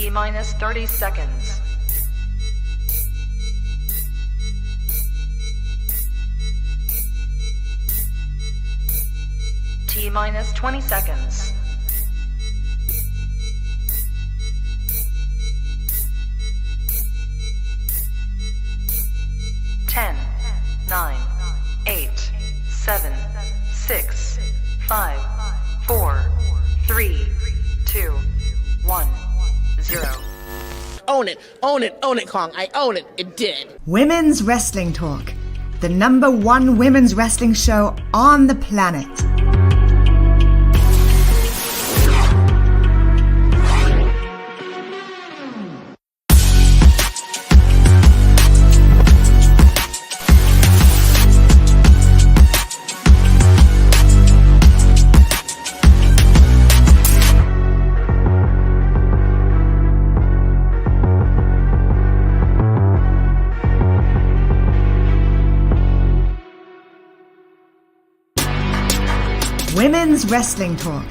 T minus 30 seconds. T minus 20 seconds. Ten, 9, 8, 7, 6, 5, 4, 3, 2, 1, 0. Own it, own it, own it, Kong. I own it. It did. Women's Wrestling Talk, the #1 women's wrestling show on the planet. Women's Wrestling Talk,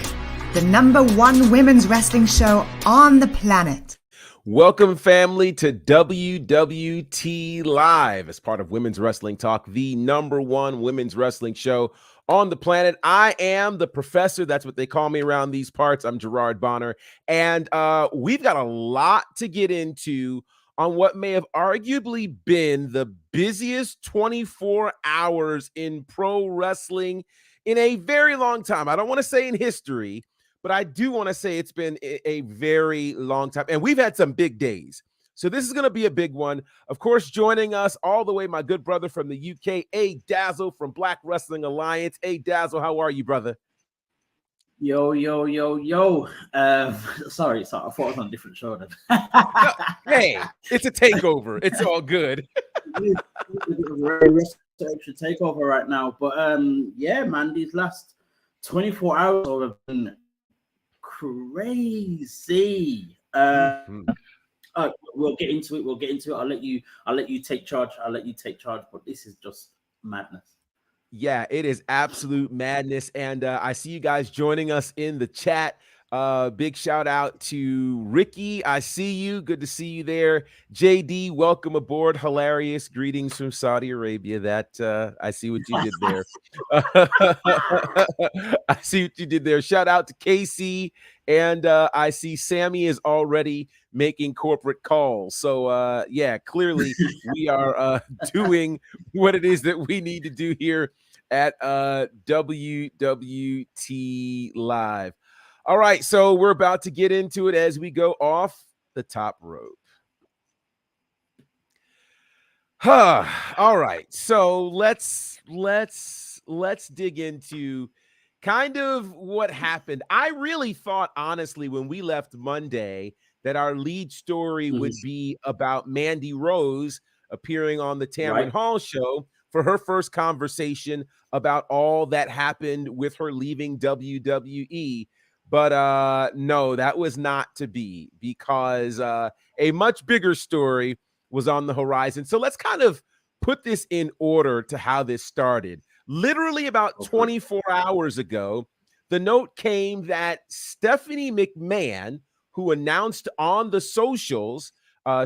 the #1 women's wrestling show on the planet. Welcome, family, to WWT Live as part of Women's Wrestling Talk, the #1 women's wrestling show on the planet. I am the professor. That's what they call me around these parts. I'm Gerard Bonner, and we've got a lot to get into on what may have arguably been the busiest 24 hours in pro wrestling in a very long time. I don't want to say in history, but I do want to say it's been a very long time. And we've had some big days. So this is going to be a big one. Of course, joining us all the way, my good brother from the UK, A Dazzle from Black Wrestling Alliance. A Dazzle, how are you, brother? Yo. Sorry, I thought it was on a different show then. Hey, it's a takeover. It's all good. Extra takeover right now, but yeah, man, these last 24 hours have been crazy. We'll get into it. I'll let you take charge. But this is just madness. Yeah, it is absolute madness. And I see you guys joining us in the chat. Big shout out to Ricky. I see you. Good to see you there. JD, welcome aboard. Hilarious. Greetings from Saudi Arabia. That I see what you did there. I see what you did there. Shout out to Casey. And I see Sammy is already making corporate calls. So yeah, clearly we are doing what it is that we need to do here at WWT Live. All right, so we're about to get into it as we go off the top rope. All right, so let's dig into kind of what happened. I really thought, honestly, when we left Monday, that our lead story would be about Mandy Rose appearing on the Tamron Hall show for her first conversation about all that happened with her leaving WWE. But no, that was not to be, because a much bigger story was on the horizon. So let's kind of put this in order to how this started. Literally about 24 hours ago, the note came that Stephanie McMahon, who announced on the socials,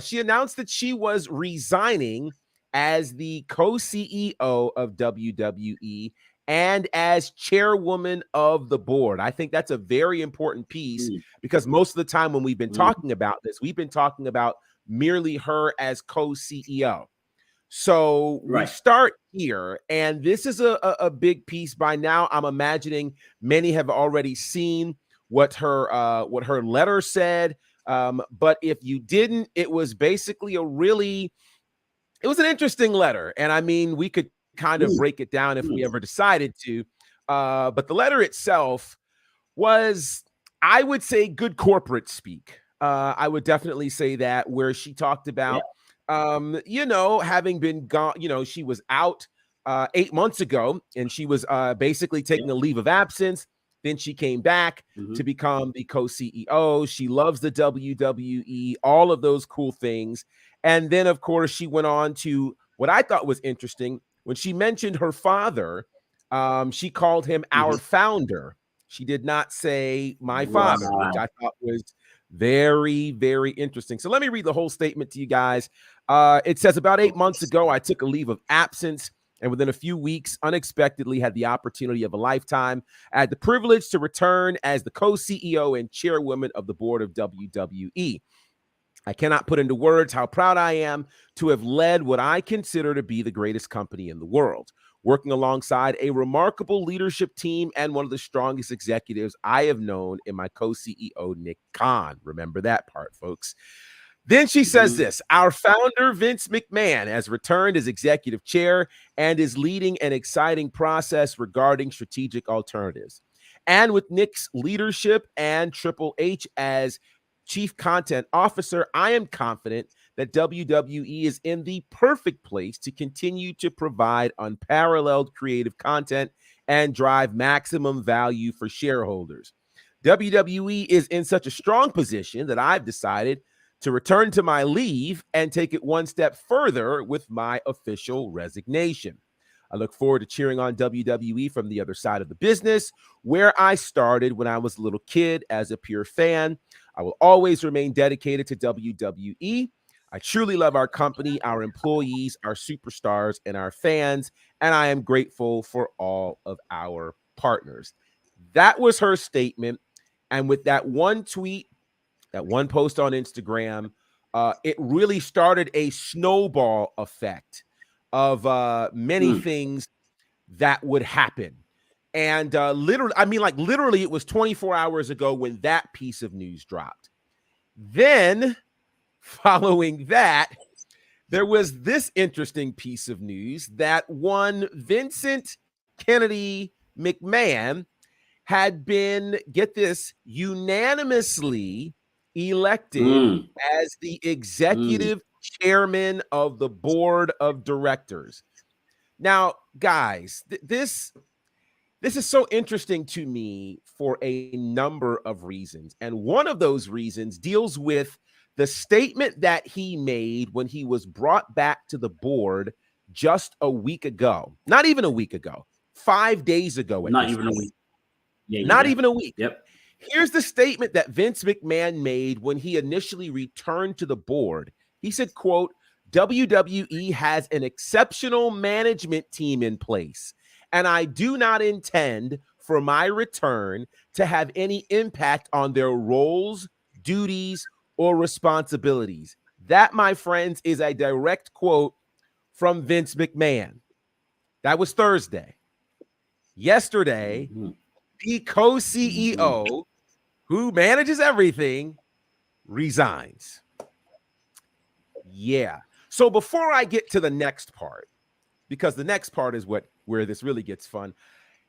she announced that she was resigning as the co-CEO of WWE and as chairwoman of the board. I think that's a very important piece, because most of the time when we've been talking about this, we've been talking about merely her as co-CEO. So we start here, and this is a big piece. By now, I'm imagining many have already seen what her letter said. But if you didn't, it was basically it was an interesting letter. And I mean, we could kind of break it down if we ever decided to. But the letter itself was, I would say, good corporate speak. I would definitely say that, where she talked about, having been gone, she was out 8 months ago, and she was basically taking a leave of absence. Then she came back to become the co-CEO. She loves the WWE, all of those cool things. And then, of course, she went on to what I thought was interesting. When she mentioned her father, she called him our founder. She did not say my father, which I thought was Very, very interesting. So let me read the whole statement to you guys. It says, about 8 months ago, I took a leave of absence, and within a few weeks, unexpectedly had the opportunity of a lifetime. I had the privilege to return as the co-CEO and chairwoman of the board of WWE. I cannot put into words how proud I am to have led what I consider to be the greatest company in the world, working alongside a remarkable leadership team and one of the strongest executives I have known in my co-CEO, Nick Khan. Remember that part, folks. Then she says this: our founder, Vince McMahon, has returned as executive chair and is leading an exciting process regarding strategic alternatives. And with Nick's leadership and Triple H as chief content officer, I am confident that WWE is in the perfect place to continue to provide unparalleled creative content and drive maximum value for shareholders. WWE is in such a strong position that I've decided to return to my leave and take it one step further with my official resignation. I look forward to cheering on WWE from the other side of the business, where I started when I was a little kid as a pure fan. I will always remain dedicated to WWE. I truly love our company, our employees, our superstars, and our fans, and I am grateful for all of our partners. That was her statement. And with that one tweet, that one post on Instagram, it really started a snowball effect of many things that would happen. And literally, it was 24 hours ago when that piece of news dropped. Then, following that, there was this interesting piece of news that one Vincent Kennedy McMahon had been, get this, unanimously elected as the executive chairman of the board of directors. Now, guys, this is so interesting to me for a number of reasons. And one of those reasons deals with the statement that he made when he was brought back to the board just a week ago. Not even a week ago, 5 days ago. Not even a week. Not even a week. Yep. Here's the statement that Vince McMahon made when he initially returned to the board. He said, quote, WWE has an exceptional management team in place, and I do not intend for my return to have any impact on their roles, duties, or responsibilities. That, my friends, is a direct quote from Vince McMahon. That was Thursday. Yesterday, the co-CEO who manages everything resigns. Yeah. So before I get to the next part, because the next part is where this really gets fun.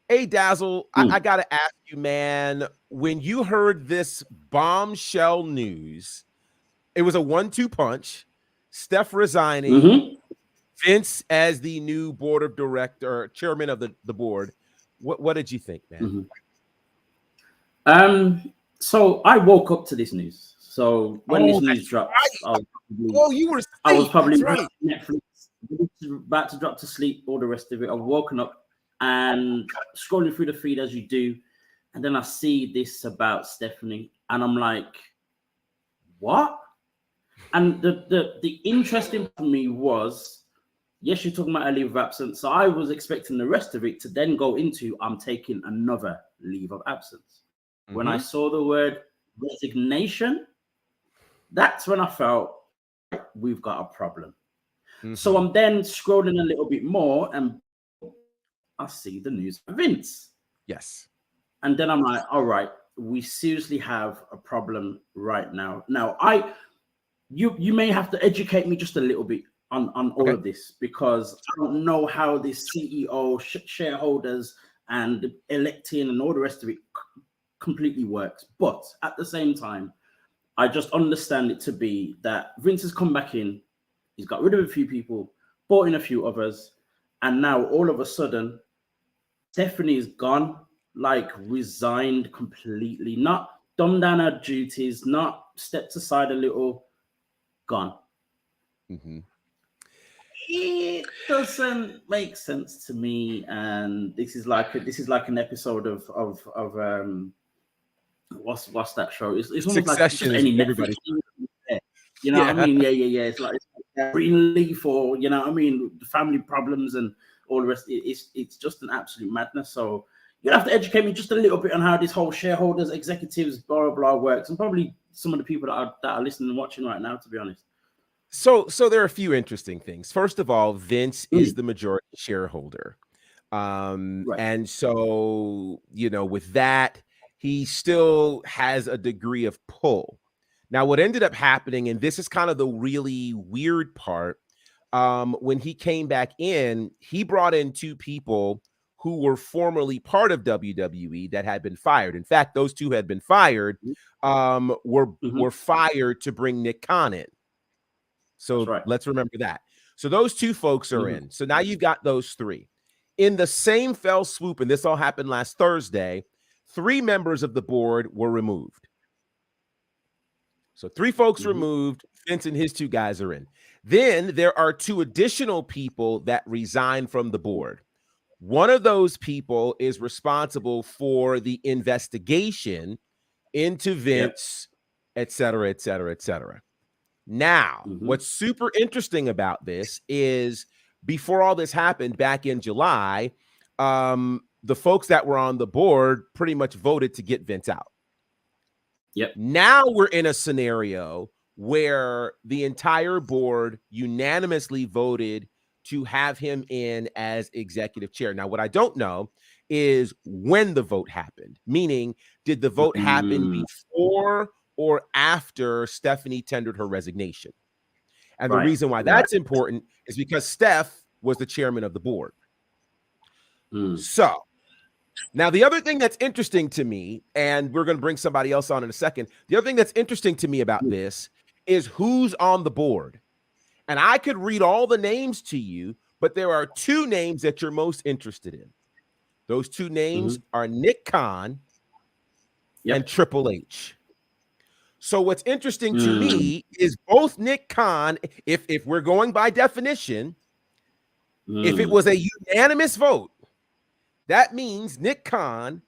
Hey, Dazzle, I got to ask you, man, when you heard this bombshell news, it was a 1-2 punch, Steph resigning, Vince as the new board of director, chairman of the board. What did you think, man? So I woke up to this news. So when this news dropped, right. I was probably right. Netflix, about to drop to sleep, all the rest of it. I've woken up and scrolling through the feed as you do, and then I see this about Stephanie, and I'm like, what? And the interesting for me was, yes, you're talking about a leave of absence. So I was expecting the rest of it to then go into, I'm taking another leave of absence. When I saw the word resignation, that's when I felt we've got a problem. So I'm then scrolling a little bit more and I see the news of Vince. Yes. And then I'm like, all right, we seriously have a problem right now. Now, you may have to educate me just a little bit on all of this, because I don't know how this CEO, shareholders, and electing and all the rest of it completely works. But at the same time, I just understand it to be that Vince has come back in, he's got rid of a few people, brought in a few others, and now all of a sudden, Stephanie's gone, like resigned completely, not dumbed down her duties, not stepped aside a little, gone. It doesn't make sense to me, and this is like an episode of what's that show? It's almost Succession like just any is Netflix. You know what I Yeah. mean? Yeah. It's like Greenleaf, or you know what I mean, the family problems and all the rest. It's just an absolute madness. So you have to educate me just a little bit on how this whole shareholders, executives, blah blah works, and probably some of the people that are listening and watching right now, to be honest. So there are a few interesting things. First of all, Vince is the majority shareholder. Right. And so, with that, he still has a degree of pull. Now, what ended up happening, and this is kind of the really weird part, when he came back in, he brought in two people who were formerly part of WWE that had been fired. In fact, those two had been fired, were fired to bring Nick Khan in. So That's right. let's remember that. So those two folks are in. So now you've got those three. In the same fell swoop, and this all happened last Thursday, 3 members of the board were removed. So 3 folks removed. Vince and his 2 guys are in. Then there are 2 additional people that resigned from the board. One of those people is responsible for the investigation into Vince, et cetera, et cetera, et cetera. Now, what's super interesting about this is before all this happened back in July, the folks that were on the board pretty much voted to get Vince out. Now we're in a scenario where the entire board unanimously voted to have him in as executive chair. Now, what I don't know is when the vote happened, meaning did the vote happen before or after Stephanie tendered her resignation? And the reason why that's important is because Steph was the chairman of the board. So now the other thing that's interesting to me, and we're going to bring somebody else on in a second, the other thing that's interesting to me about this is who's on the board. And I could read all the names to you, but there are 2 names that you're most interested in. Those 2 names are Nick Khan and Triple H. So what's interesting to me is both Nick Khan, if we're going by definition, if it was a unanimous vote, that means Nick Khan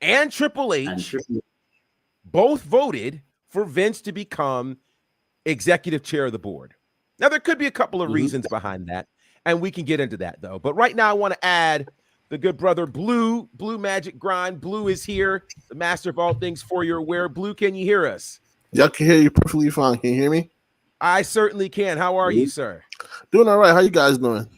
and Triple H both voted for Vince to become executive chair of the board. Now, there could be a couple of reasons behind that, and we can get into that, though. But right now, I want to add the good brother Blue Magic Grind. Blue is here, the master of all things For Your Wear. Blue, can you hear us? Y'all can hear you perfectly fine. Can you hear me? I certainly can. How are you, sir? Doing all right. How you guys doing?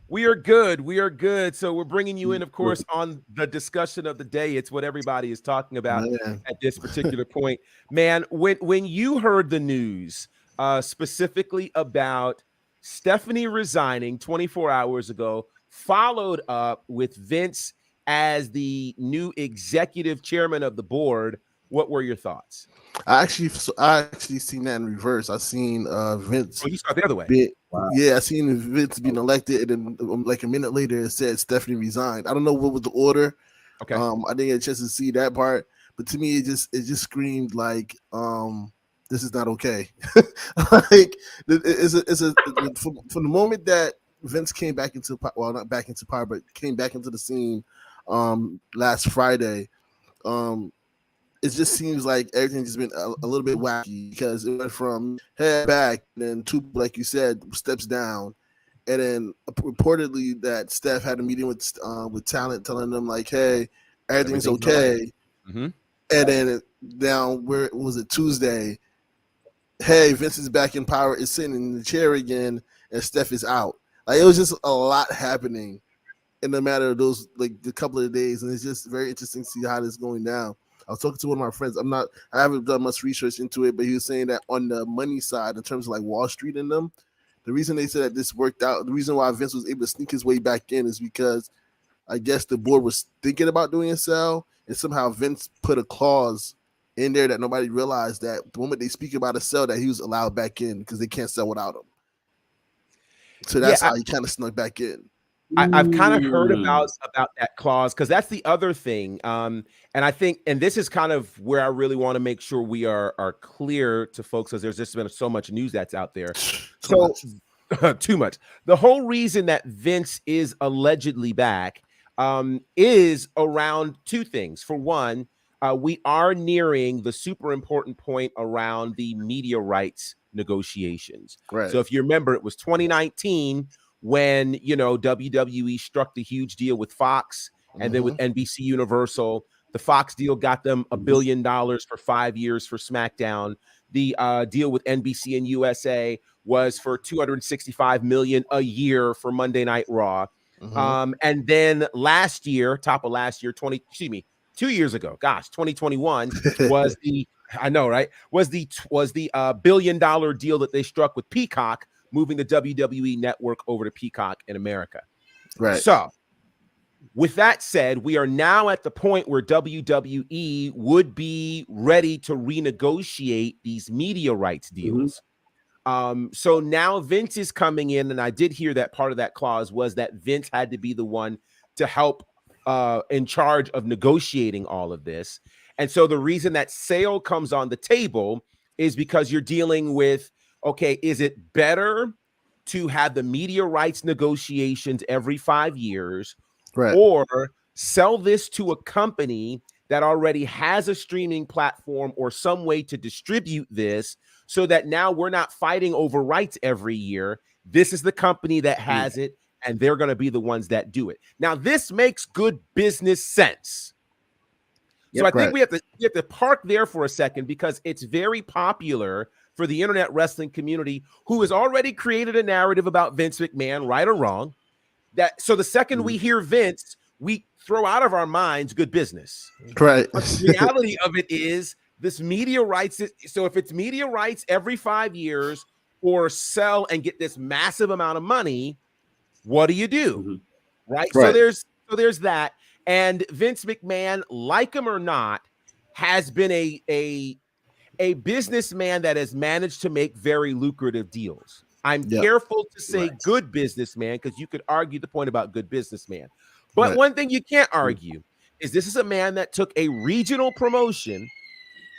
We are good. We are good. So we're bringing you in, of course, on the discussion of the day. It's what everybody is talking about at this particular point. Man, when you heard the news specifically about Stephanie resigning 24 hours ago, followed up with Vince as the new executive chairman of the board, what were your thoughts? I actually seen that in reverse. I seen Vince. Oh, you saw it the other way. Yeah, I seen Vince being elected, and then like a minute later, it said Stephanie resigned. I don't know what was the order. Okay. I didn't get a chance to see that part, but to me, it just screamed like this is not okay. Like from the moment that Vince came back into not back into power, but came back into the scene last Friday. It just seems like everything's just been a little bit wacky because it went from head back, and then 2, like you said, steps down, and then reportedly that Steph had a meeting with talent, telling them like, "Hey, everything's okay." And then down where was it Tuesday? Hey, Vince is back in power, is sitting in the chair again, and Steph is out. Like, it was just a lot happening in the matter of those like the couple of days, and it's just very interesting to see how this is going down. I was talking to one of my friends. I haven't done much research into it, but he was saying that on the money side, in terms of like Wall Street and them, the reason they said that this worked out, the reason why Vince was able to sneak his way back in is because I guess the board was thinking about doing a sell, and somehow Vince put a clause in there that nobody realized that the moment they speak about a sell, that he was allowed back in because they can't sell without him. So that's how he kind of snuck back in. I've kind of heard about that clause because that's the other thing. And I think, and this is kind of where I really want to make sure we are clear to folks, because there's just been so much news that's out there. Too much. The whole reason that Vince is allegedly back is around 2 things. For one, we are nearing the super important point around the media rights negotiations. Right. So if you remember, it was 2019 when, WWE struck the huge deal with Fox and then with NBC Universal. The Fox deal got them $1 billion for 5 years for SmackDown. The deal with NBC and USA was for $265 million a year for Monday Night Raw. And then last year, top of last year, 2 years ago, 2021 was the $1 billion deal that they struck with Peacock, moving the WWE network over to Peacock in America. Right. So with that said, we are now at the point where WWE would be ready to renegotiate these media rights deals. So now Vince is coming in, and I did hear that part of that clause was that Vince had to be the one to help in charge of negotiating all of this. And so the reason that sale comes on the table is because you're dealing with, okay, is it better to have the media rights negotiations every 5 years, Right. or sell this to a company that already has a streaming platform or some way to distribute this, so that now we're not fighting over rights every year. This is the company that has it, and they're going to be the ones that do it. Now, this makes good business sense. So I think we have to park there for a second, because it's very popular for the internet wrestling community, who has already created a narrative about Vince McMahon, right or wrong. So the second we hear Vince, we throw out of our minds good business. Right. But the reality of it is this media rights. So if it's media rights every 5 years, or sell and get this massive amount of money, what do you do? Right. So there's that. And Vince McMahon, like him or not, has been a businessman that has managed to make very lucrative deals. I'm careful to say good businessman, because you could argue the point about good businessman. But one thing you can't argue is this is a man that took a regional promotion,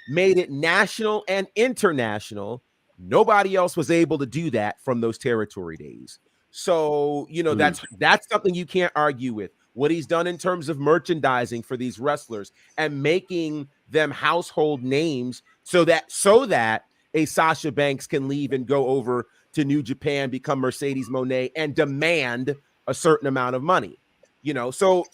made it national and international. Nobody else was able to do that from those territory days. So, that's something you can't argue with. What he's done in terms of merchandising for these wrestlers and making them household names, so that a Sasha Banks can leave and go over to New Japan, become Mercedes Moné, and demand a certain amount of money. So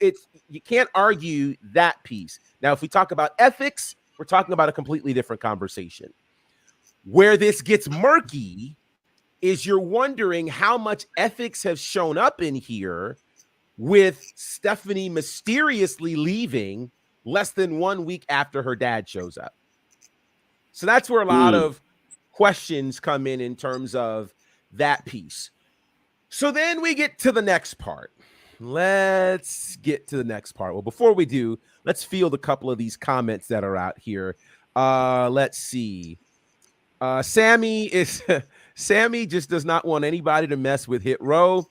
it's, you can't argue that piece. Now, if we talk about ethics, we're talking about a completely different conversation. Where this gets murky is you're wondering how much ethics have shown up in here, with Stephanie mysteriously leaving less than 1 week after her dad shows up. So that's where a lot of questions come in terms of that piece. So then we get to the next part. Let's get to the next part. Well, before we do, let's field a couple of these comments that are out here. Let's see. Sammy just does not want anybody to mess with Hit Row.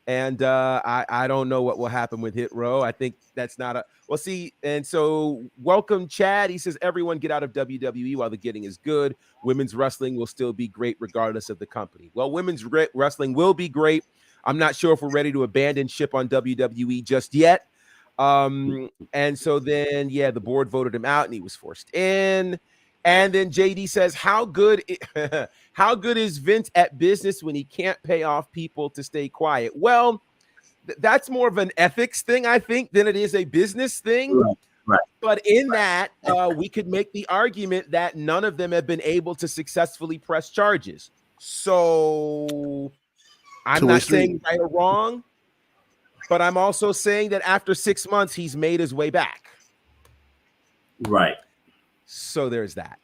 And I don't know what will happen with Hit Row. I think that's not a – well, see, and so welcome, Chad. He says, everyone get out of WWE while the getting is good. Women's wrestling will still be great regardless of the company. Well, women's wrestling will be great. I'm not sure if we're ready to abandon ship on WWE just yet. And so then, the board voted him out and he was forced in. And then JD says, how good is Vince at business when he can't pay off people to stay quiet? Well, that's more of an ethics thing, I think, than it is a business thing. Right. But in that, we could make the argument that none of them have been able to successfully press charges. So I'm not saying right or wrong, but I'm also saying that after 6 months, he's made his way back. Right. So there's that.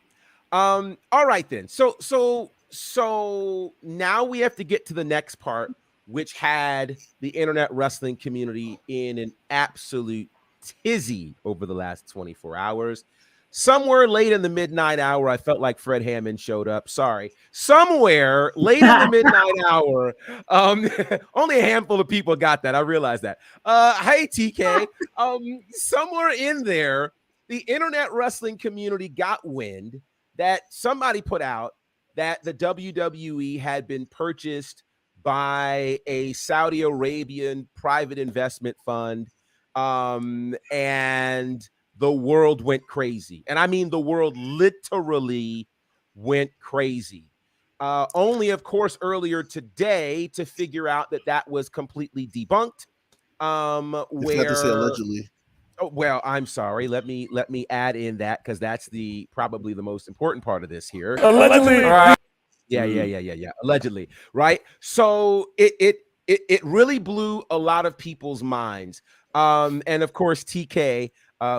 All right, then. So now we have to get to the next part, which had the internet wrestling community in an absolute tizzy over the last 24 hours. Somewhere late in the midnight hour, I felt like Fred Hammond showed up. Sorry. Somewhere late in the midnight hour, only a handful of people got that. I realized that. Hey, TK. Somewhere in there, the internet wrestling community got wind that somebody put out that the WWE had been purchased by a Saudi Arabian private investment fund, and the world went crazy. And I mean, the world literally went crazy. Only, of course, earlier today to figure out that that was completely debunked. You forgot to say allegedly. Oh, well, I'm sorry. Let me add in that because that's probably the most important part of this here. Allegedly. Yeah. Allegedly, right? So it really blew a lot of people's minds. And of course, TK,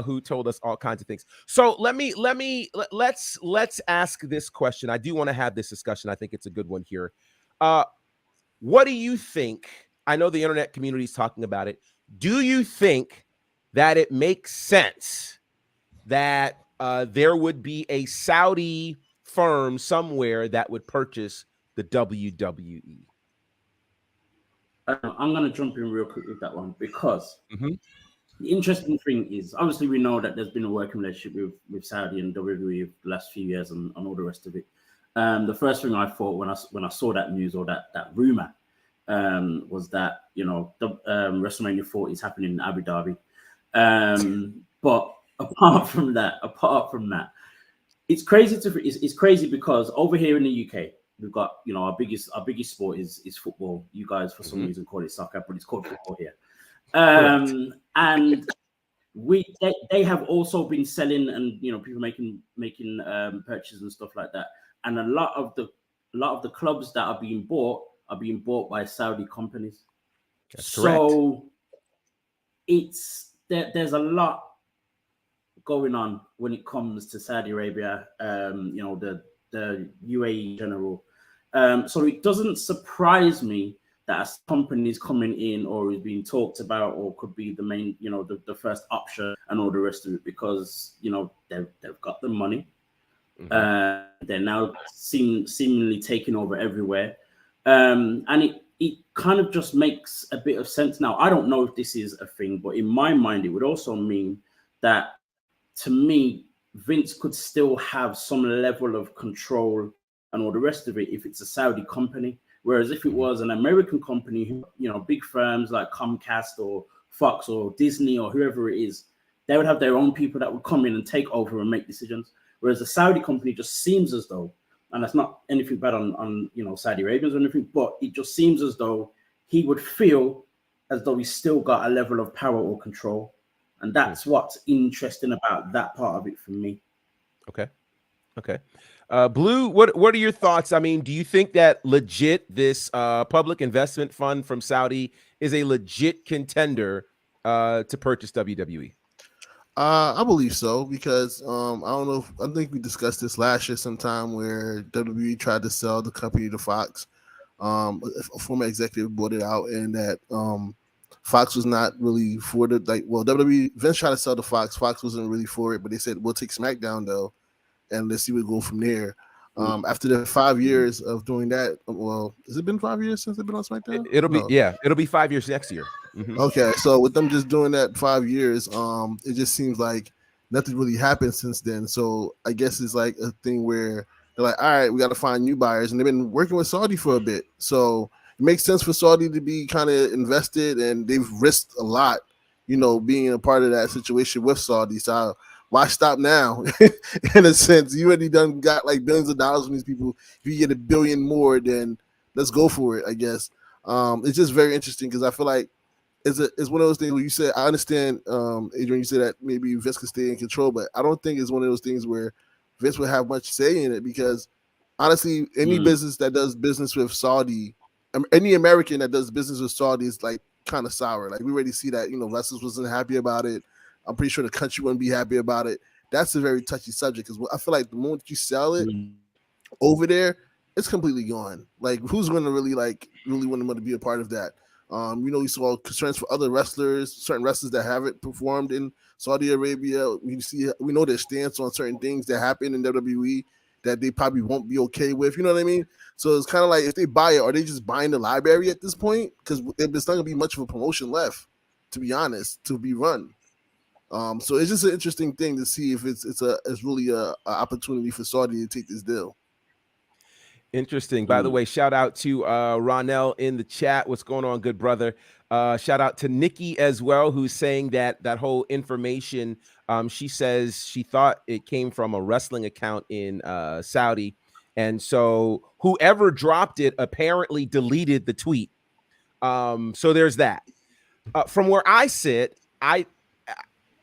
who told us all kinds of things. So let's ask this question. I do want to have this discussion. I think it's a good one here. What do you think? I know the internet community is talking about it. Do you think that it makes sense that there would be a Saudi firm somewhere that would purchase the WWE? I'm going to jump in real quick with that one because the interesting thing is, obviously, we know that there's been a working relationship with Saudi and WWE the last few years and all the rest of it. The first thing I thought when I saw that news or that rumor was that, you know, the WrestleMania 40 is happening in Abu Dhabi. But apart from that, it's crazy it's crazy because over here in the UK, we've got, you know, our biggest sport is football. You guys, for some reason, call it soccer, but it's called football here. And they have also been selling, and, you know, people making purchases and stuff like that. And a lot of the clubs that are being bought by Saudi companies. That's correct. So there's a lot going on when it comes to Saudi Arabia, you know, the UAE in general. So it doesn't surprise me that a company is coming in or is being talked about or could be the main, you know, the first option and all the rest of it, because, you know, they've got the money. They're now seemingly taking over everywhere. And it kind of just makes a bit of sense now. I don't know if this is a thing, but in my mind, it would also mean that, to me, Vince could still have some level of control and all the rest of it if it's a Saudi company. Whereas if it was an American company, you know, big firms like Comcast or Fox or Disney or whoever it is, they would have their own people that would come in and take over and make decisions. Whereas the Saudi company just seems as though, and that's not anything bad on you know, Saudi Arabians or anything, but it just seems as though he would feel as though he's still got a level of power or control. And that's what's interesting about that part of it for me. Okay. Blue, what are your thoughts? I mean, do you think that legit this public investment fund from Saudi is a legit contender to purchase WWE? I believe so, because I don't know. I think we discussed this last year sometime where WWE tried to sell the company to Fox. A former executive bought it out, and that Fox was not really for the, like, well, WWE, Vince tried to sell to Fox. Fox wasn't really for it, but they said, we'll take SmackDown though, and let's see where we go from there. After the 5 years of doing that, well, has it been 5 years since they've been on SmackDown? It'll be 5 years next year. Okay, so with them just doing that 5 years, it just seems like nothing really happened since then. So I guess it's like a thing where they're like, all right, we got to find new buyers, and they've been working with Saudi for a bit. So it makes sense for Saudi to be kind of invested, and they've risked a lot, you know, being a part of that situation with Saudi. So why stop now? In a sense, you already got like billions of dollars from these people. If you get $1 billion more, then let's go for it, I guess. It's just very interesting because I feel like it's one of those things where you say, I understand, Adrian, you say that maybe Vince could stay in control, but I don't think it's one of those things where Vince would have much say in it, because honestly, any business that does business with Saudi, any American that does business with Saudi is like kind of sour. Like, we already see that, you know, Wrestlers wasn't happy about it. I'm pretty sure the country wouldn't be happy about it. That's a very touchy subject, because I feel like the moment you sell it over there, it's completely gone. Like, who's going to really want to be a part of that? You know, we saw concerns for other wrestlers, certain wrestlers that haven't performed in Saudi Arabia. We know their stance on certain things that happen in WWE that they probably won't be okay with. You know what I mean? So it's kind of like, if they buy it, are they just buying the library at this point? Because there's not going to be much of a promotion left, to be honest, to be run. So it's just an interesting thing to see if it's really a opportunity for Saudi to take this deal. Interesting. By the way, shout out to Ronell in the chat. What's going on, good brother? Shout out to Nikki as well, who's saying that whole information, she says she thought it came from a wrestling account in Saudi. And so whoever dropped it apparently deleted the tweet. So there's that. From where I sit, I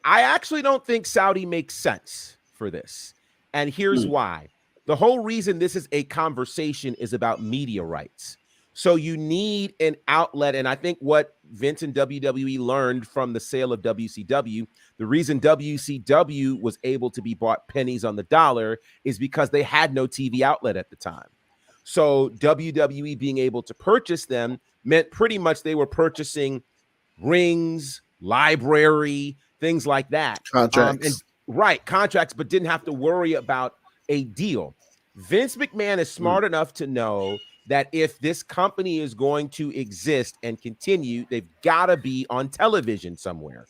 actually don't think Saudi makes sense for this. And here's why. The whole reason this is a conversation is about media rights. So you need an outlet. And I think what Vince and WWE learned from the sale of WCW, the reason WCW was able to be bought pennies on the dollar is because they had no TV outlet at the time. So WWE being able to purchase them meant pretty much they were purchasing rings, library, things like that. Contracts. Contracts, but didn't have to worry about a deal. Vince McMahon is smart enough to know that if this company is going to exist and continue, they've got to be on television somewhere.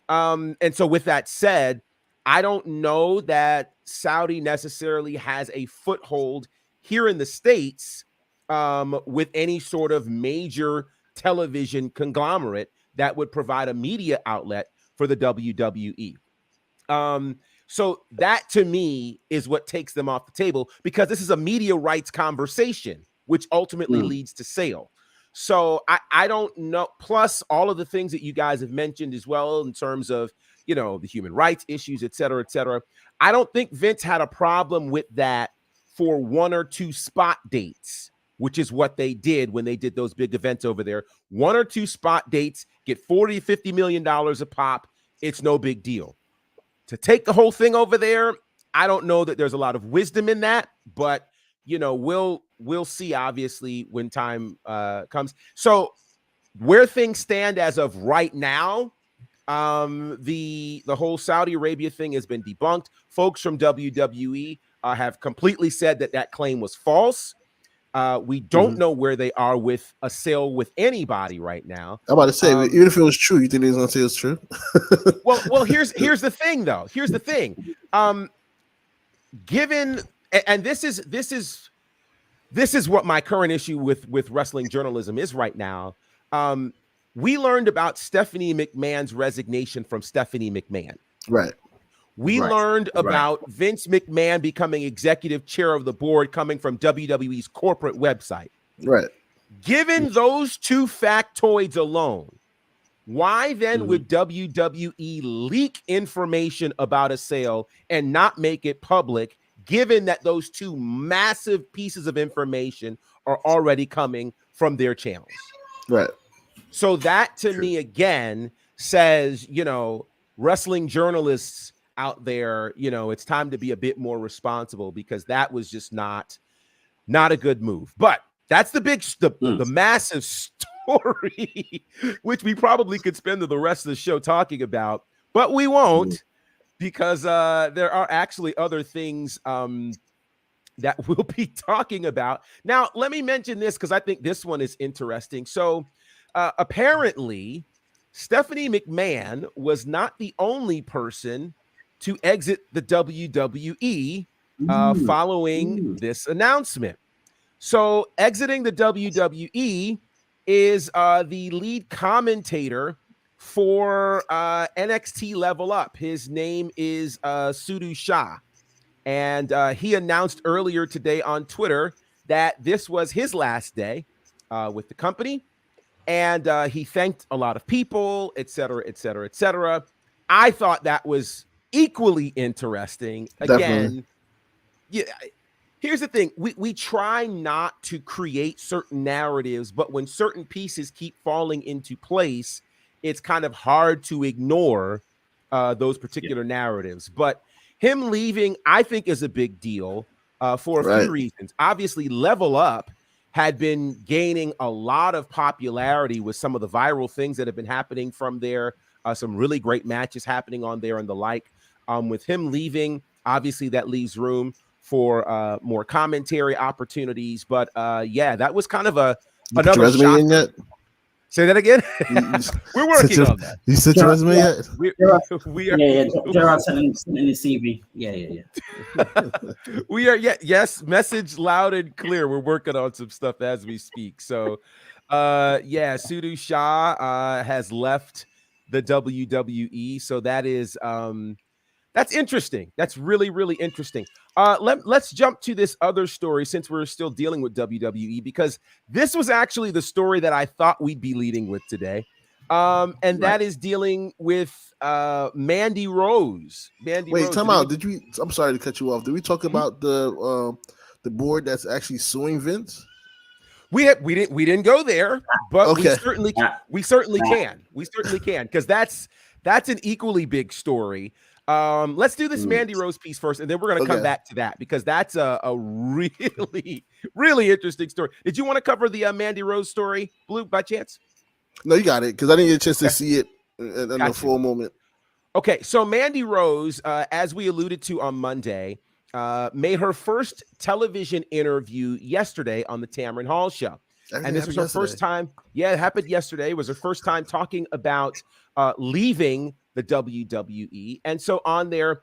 And so with that said, I don't know that Saudi necessarily has a foothold here in the States with any sort of major television conglomerate that would provide a media outlet for the WWE. So that to me is what takes them off the table, because this is a media rights conversation, which ultimately leads to sale. So I don't know. Plus all of the things that you guys have mentioned as well, in terms of, you know, the human rights issues, et cetera, et cetera. I don't think Vince had a problem with that for 1 or 2 spot dates, which is what they did when they did those big events over there. 1 or 2 spot dates, get $40 to $50 million a pop. It's no big deal. To take the whole thing over there, I don't know that there's a lot of wisdom in that, but you know, we'll see obviously when time comes. So where things stand as of right now, the whole Saudi Arabia thing has been debunked. Folks from WWE have completely said that claim was false. We don't know where they are with a sale with anybody right now. I'm about to say, even if it was true, you think they're going to say it's true? well, here's the thing, though. Here's the thing. Given, and this is what my current issue with wrestling journalism is right now. We learned about Stephanie McMahon's resignation from Stephanie McMahon. Right. We learned about Vince McMahon becoming executive chair of the board coming from WWE's corporate website. Right. Given those 2 factoids alone, why then would WWE leak information about a sale and not make it public, given that those 2 massive pieces of information are already coming from their channels? Right. So that to me, again, says, you know, wrestling journalists out there, you know, it's time to be a bit more responsible, because that was just not a good move. But that's the massive story, which we probably could spend the rest of the show talking about, but we won't, because there are actually other things that we'll be talking about. Now, let me mention this, because I think this one is interesting. So apparently, Stephanie McMahon was not the only person to exit the WWE following this announcement. So exiting the WWE is the lead commentator for NXT Level Up. His name is Sudu Shah. And he announced earlier today on Twitter that this was his last day with the company. And he thanked a lot of people, et cetera, et cetera, et cetera. I thought that was equally interesting. Again, yeah. Here's the thing. We try not to create certain narratives, but when certain pieces keep falling into place, it's kind of hard to ignore those particular narratives. But him leaving, I think, is a big deal for a few reasons. Obviously, Level Up had been gaining a lot of popularity with some of the viral things that have been happening from there. Some really great matches happening on there and the like. With him leaving, obviously that leaves room for more commentary opportunities. But yeah, that was kind of another resume in yet? Say that again. You We're working on that. You sent your resume yet? We are. Yeah. Gerard sent in his CV. Yeah. We are. Yes. Message loud and clear. We're working on some stuff as we speak. So, Sudu Shah has left the WWE. So that is that's interesting. That's really, really interesting. Let's jump to this other story since we're still dealing with WWE, because this was actually the story that I thought we'd be leading with today. That is dealing with Mandy Rose. Wait, time out. I'm sorry to cut you off. Did we talk about the board that's actually suing Vince? We didn't go there, but okay. we certainly can because that's an equally big story. Let's do this Mandy Rose piece first, and then we're going to come back to that because that's a really, really interesting story. Did you want to cover the Mandy Rose story, Blue, by chance? No, you got it, because I didn't get a chance to see it in the full moment. Okay, so Mandy Rose, as we alluded to on Monday, made her first television interview yesterday on the Tamron Hall Show. And this was her first time. Yeah, it happened yesterday. It was her first time talking about leaving the WWE. And so on there,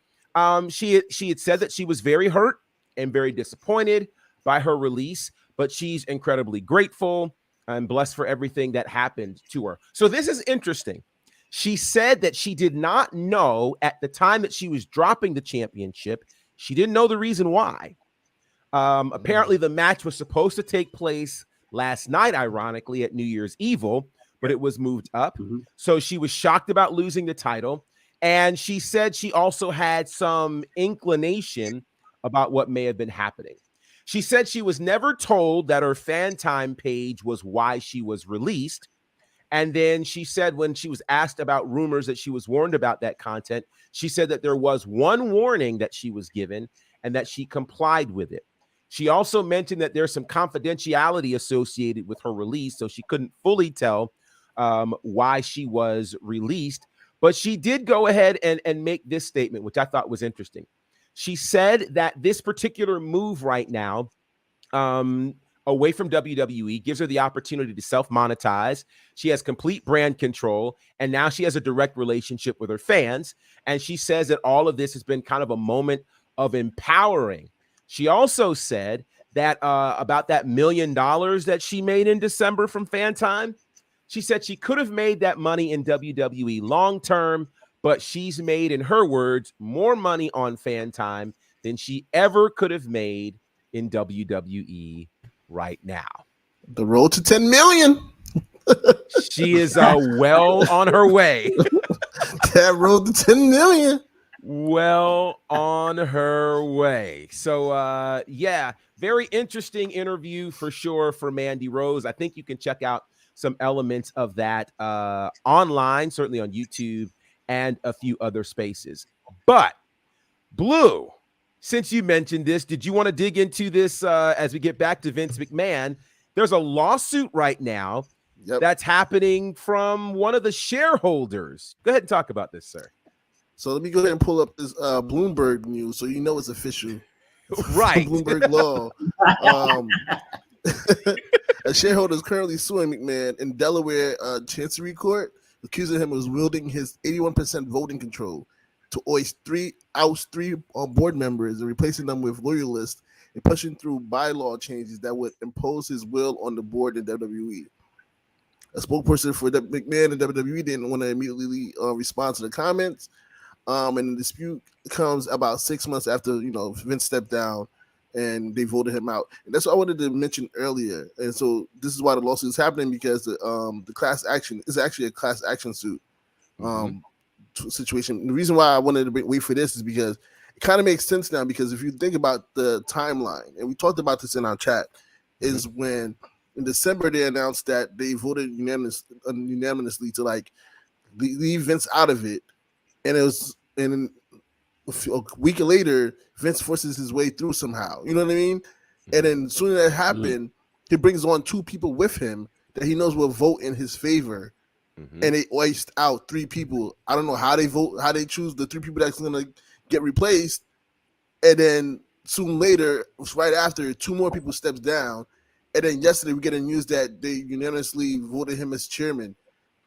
she had said that she was very hurt and very disappointed by her release, but she's incredibly grateful and blessed for everything that happened to her. So this is interesting. She said that she did not know at the time that she was dropping the championship. She didn't know the reason why. Apparently, the match was supposed to take place last night, ironically, at New Year's Evil, but it was moved up. So she was shocked about losing the title. And she said she also had some inclination about what may have been happening. She said she was never told that her fan time page was why she was released. And then she said when she was asked about rumors that she was warned about that content, she said that there was one warning that she was given and that she complied with it. She also mentioned that there's some confidentiality associated with her release, so she couldn't fully tell why she was released. But she did go ahead and make this statement, which I thought was interesting. She said that this particular move right now, away from WWE, gives her the opportunity to self-monetize. She has complete brand control, and now she has a direct relationship with her fans. And she says that all of this has been kind of a moment of empowering. She also said that about that $1 million that she made in December from fan time, she said she could have made that money in WWE long term, but she's made, in her words, more money on fan time than she ever could have made in WWE right now. The road to 10 million. She is well on her way. That road to 10 million. Well on her way. So, very interesting interview for sure for Mandy Rose. I think you can check out some elements of that online, certainly on YouTube and a few other spaces. But, Blue, since you mentioned this, did you want to dig into this as we get back to Vince McMahon? There's a lawsuit right now that's happening from one of the shareholders. Go ahead and talk about this, sir. So let me go ahead and pull up this Bloomberg news so you know it's official. Right. Bloomberg law. A shareholder is currently suing McMahon in Delaware Chancery Court, accusing him of wielding his 81% voting control to oust three board members and replacing them with loyalists and pushing through bylaw changes that would impose his will on the board in WWE. A spokesperson for McMahon and WWE didn't want to immediately respond to the comments. And the dispute comes about 6 months after, Vince stepped down and they voted him out. And that's what I wanted to mention earlier. And so this is why the lawsuit is happening, because the class action is actually a class action suit situation. And the reason why I wanted to wait for this is because it kind of makes sense now, because if you think about the timeline, and we talked about this in our chat, is when in December they announced that they voted unanimously to leave Vince out of it. And it was, and a week later, Vince forces his way through somehow. You know what I mean? And then as soon as that happened, he brings on two people with him that he knows will vote in his favor. And they oist out three people. I don't know how they vote, how they choose the three people that's going to get replaced. And then soon later, right after, two more people steps down. And then yesterday we get a news that they unanimously voted him as chairman.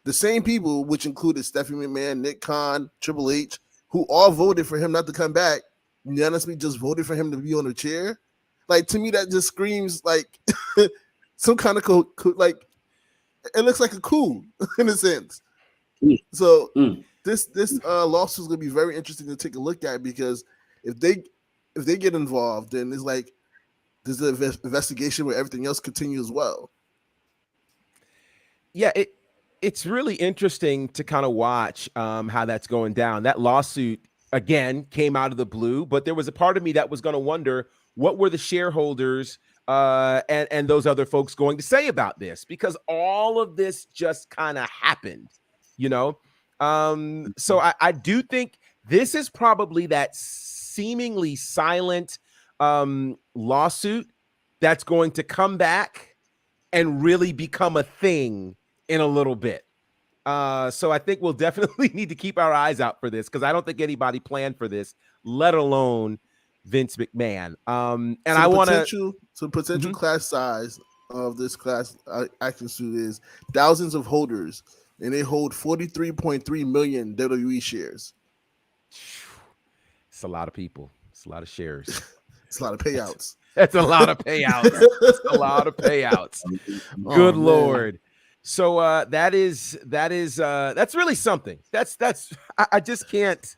The same people, which included Stephanie McMahon, Nick Khan, Triple H, who all voted for him not to come back, unanimously just voted for him to be on the chair. Like, to me, that just screams like some kind of like it looks like a coup in a sense. So this lawsuit is going to be very interesting to take a look at, because if they get involved, then it's like there's an investigation where everything else continues as well. Yeah, it's really interesting to kind of watch how that's going down. That lawsuit, again, came out of the blue, but there was a part of me that was going to wonder, what were the shareholders and those other folks going to say about this? Because all of this just kind of happened, you know? So I do think this is probably that seemingly silent lawsuit that's going to come back and really become a thing in a little bit. So I think we'll definitely need to keep our eyes out for this, because I don't think anybody planned for this, let alone Vince McMahon. And so I want to. So the potential class size of this class action suit is thousands of holders, and they hold 43.3 million WWE shares. It's a lot of people. It's a lot of shares. It's a lot of payouts. That's a lot of payouts. That's a lot of payouts. Good Lord. So that's really something. I just can't.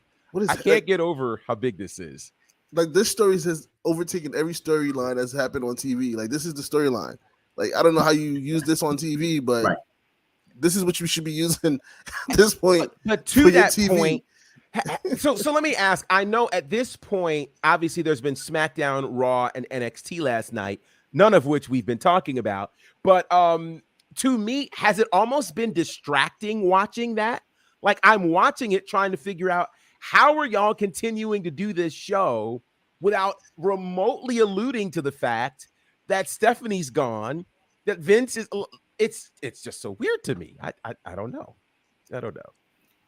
I can't get over how big this is. Like, this story has overtaken every storyline that's happened on TV. Like, this is the storyline. Like, I don't know how you use this on TV, but this is what you should be using at this point. But to that point, so let me ask. I know at this point, obviously, there's been SmackDown, Raw, and NXT last night, none of which we've been talking about. But to me, has it almost been distracting watching that? Like, I'm watching it, trying to figure out, how are y'all continuing to do this show without remotely alluding to the fact that Stephanie's gone, that Vince is? It's just so weird to me. I don't know. I don't know.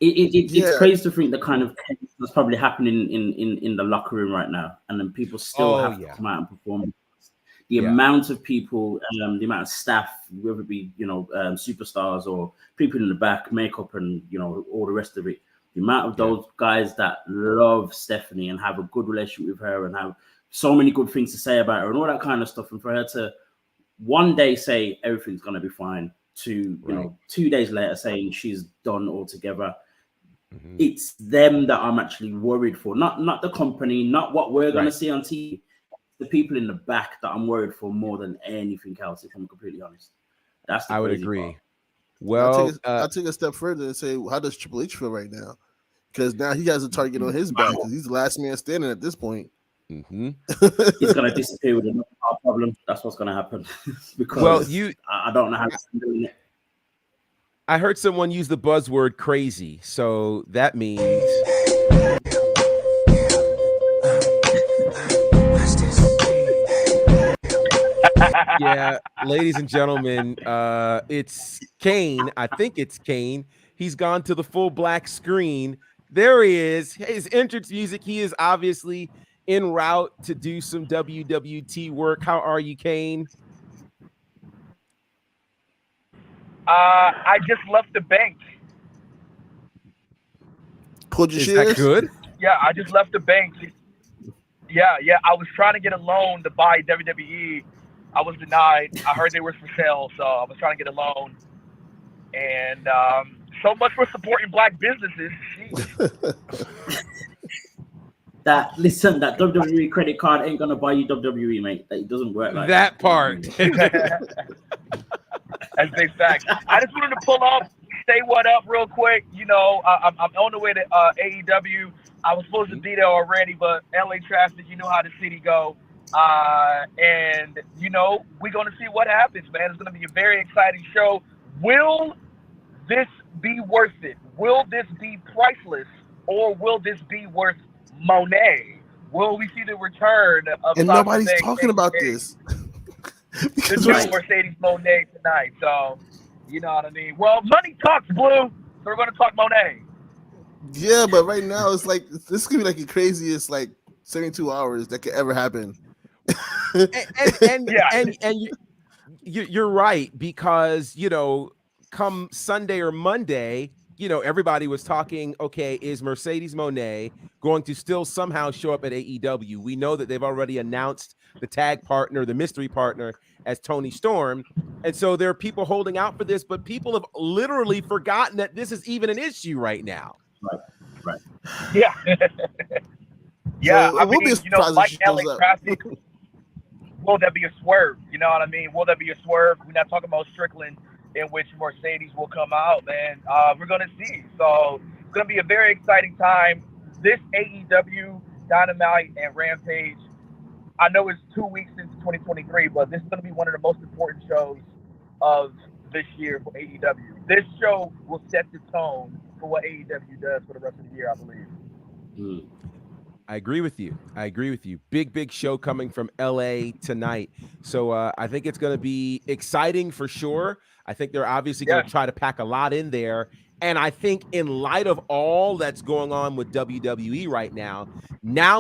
It's crazy to think the kind of chaos that's probably happening in the locker room right now, and then people still have to come out and perform. The amount of people, the amount of staff, whether it be superstars or people in the back, makeup, and all the rest of it. The amount of those guys that love Stephanie and have a good relationship with her and have so many good things to say about her and all that kind of stuff, and for her to one day say everything's gonna be fine, to 2 days later saying she's done altogether. It's them that I'm actually worried for, not the company, not what we're gonna see on TV. The people in the back that I'm worried for more than anything else, if I'm completely honest. That's the I would crazy agree. part. Well, I'll take a step further and say, how does Triple H feel right now? Because now he has a target on his back, because he's the last man standing at this point. He's going to disappear with another problem. That's what's going to happen. Because I don't know how he's doing it. I heard someone use the buzzword crazy, so that means yeah, ladies and gentlemen, it's Kane. I think it's Kane. He's gone to the full black screen. There he is. His entrance music. He is obviously en route to do some WWT work. How are you, Kane? I just left the bank. Pulled your Is shares? that good? Yeah, I just left the bank. Yeah. I was trying to get a loan to buy WWE. I was denied. I heard they were for sale, so I was trying to get a loan. And so much for supporting black businesses. That WWE credit card ain't gonna buy you WWE, mate. It doesn't work like that part. That's big fact. I just wanted to pull up, say what up real quick. I'm on the way to AEW. I was supposed to be there already, but LA traffic, you know how the city go. And we're gonna see what happens, man. It's gonna be a very exciting show. Will this be worth it? Will this be priceless, or will this be worth Monet? Will we see the return of? And nobody's talking about this. The new Mercedes Monet tonight. So, you know what I mean. Well, money talks, Blue. So we're gonna talk Monet. Yeah, but right now it's like this could be like the craziest 72 hours that could ever happen. and you're right, because, come Sunday or Monday, everybody was talking, okay, is Mercedes Moné going to still somehow show up at AEW? We know that they've already announced the tag partner, the mystery partner, as Tony Storm. And so there are people holding out for this, but people have literally forgotten that this is even an issue right now. Right. Yeah. Yeah, So I it will mean, be a surprise if like she LA shows up. Traffic, will there be a swerve? You know what I mean? Will there be a swerve? We're not talking about Strickland, in which Mercedes will come out, man. We're going to see. So it's going to be a very exciting time. This AEW, Dynamite, and Rampage, I know it's 2 weeks into 2023, but this is going to be one of the most important shows of this year for AEW. This show will set the tone for what AEW does for the rest of the year, I believe. I agree with you. Big show coming from LA tonight. So I think it's going to be exciting for sure. I think they're obviously going to try to pack a lot in there. And I think in light of all that's going on with WWE right now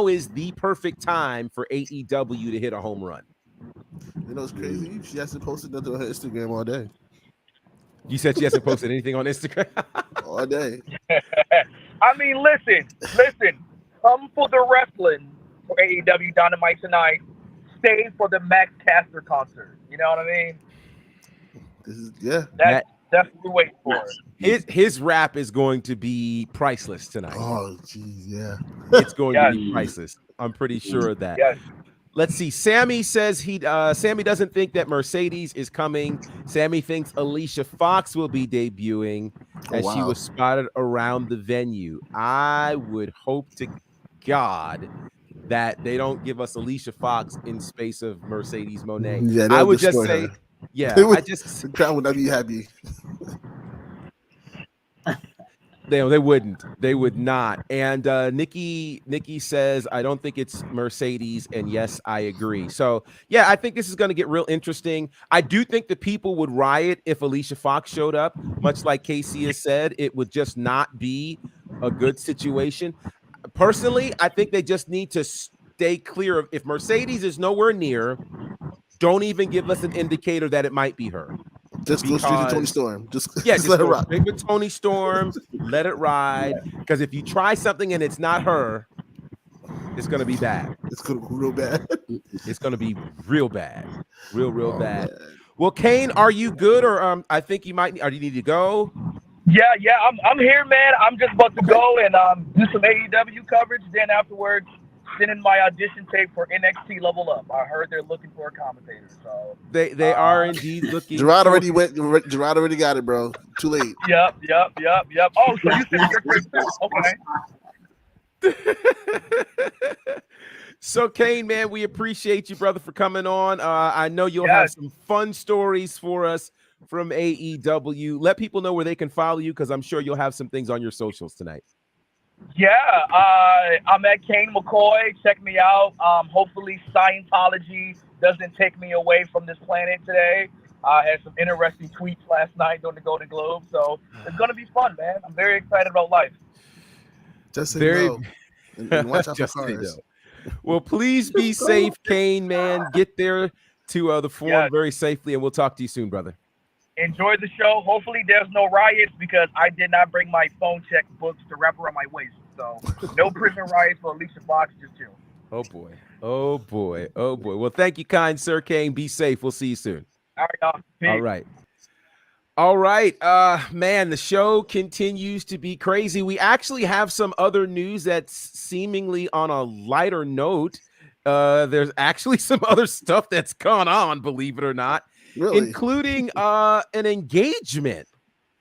is the perfect time for AEW to hit a home run. You know, it's crazy. She hasn't posted nothing on her Instagram all day. You said she hasn't posted anything on Instagram? All day. I mean, listen. Come for the wrestling for AEW Dynamite tonight. Stay for the Max Caster concert. You know what I mean? This is That's what we wait for. His rap is going to be priceless tonight. Oh, geez, yeah. It's going to be priceless. I'm pretty sure of that. Yes. Let's see. Sammy says Sammy doesn't think that Mercedes is coming. Sammy thinks Alicia Fox will be debuting as she was spotted around the venue. I would hope to God that they don't give us Alicia Fox in space of Mercedes Moné. Yeah, I would just say, the crowd would not be happy. They wouldn't. They would not. And Nikki says, I don't think it's Mercedes. And yes, I agree. So, yeah, I think this is going to get real interesting. I do think the people would riot if Alicia Fox showed up. Much like Casey has said, it would just not be a good situation. Personally, I think they just need to stay clear of, if Mercedes is nowhere near, don't even give us an indicator that it might be her. Just go straight to Tony Storm. Just let it go ride. straight with Tony Storm. Let it ride. Because if you try something and it's not her, it's going to be bad. It's going to be real bad. It's going to be real bad. Real bad. Man. Well, Kane, are you good? Or I think you might. Or do you need to go? Yeah, I'm here, man. I'm just about to go and do some AEW coverage. Then afterwards, send in my audition tape for NXT Level Up. I heard they're looking for a commentator. So they are indeed looking. Gerard already went. Gerard already got it, bro. Too late. Yep. Oh, so you sent your tape too? Okay. So, Kane, man, we appreciate you, brother, for coming on. I know you'll have some fun stories for us from AEW. Let people know where they can follow you, because I'm sure you'll have some things on your socials tonight. Yeah, I'm at Kane McCoy. Check me out. Hopefully Scientology doesn't take me away from this planet today. I had some interesting tweets last night during the Golden Globe, so it's going to be fun, man. I'm very excited about life. Just say no. And watch out for cars. Well, please be safe, Kane, man. Get there to the forum very safely, and we'll talk to you soon, brother. Enjoy the show. Hopefully there's no riots, because I did not bring my phone check books to wrap around my waist. So no prison riots for Alicia Fox, just chill. Oh, boy. Well, thank you, kind sir, Kane. Be safe. We'll see you soon. All right, y'all. Peace. All right. Man, the show continues to be crazy. We actually have some other news that's seemingly on a lighter note. There's actually some other stuff that's gone on, believe it or not. Really? Including an engagement.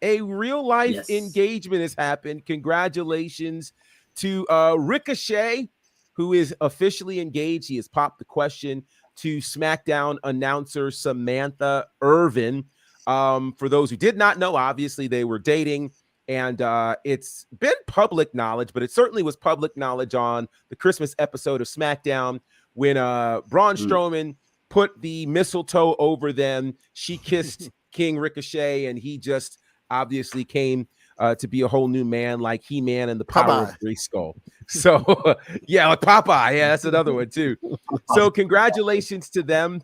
A real life engagement has happened. Congratulations to Ricochet, who is officially engaged. He has popped the question to SmackDown announcer Samantha Irvin. For those who did not know, obviously they were dating, and it's been public knowledge, but it certainly was public knowledge on the Christmas episode of SmackDown when Braun Strowman put the mistletoe over them. She kissed King Ricochet, and he just obviously came to be a whole new man, like He-Man and the Power of Grayskull. So, like Popeye. Yeah, that's another one too. So congratulations to them.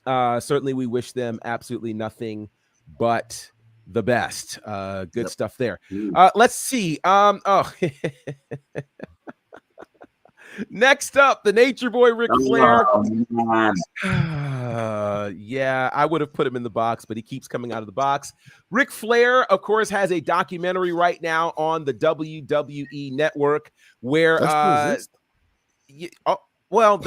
Certainly, we wish them absolutely nothing but the best. Good stuff there. Let's see. Next up, the Nature Boy Ric Flair. Yeah, I would have put him in the box, but he keeps coming out of the box. Ric Flair, of course, has a documentary right now on the WWE network where the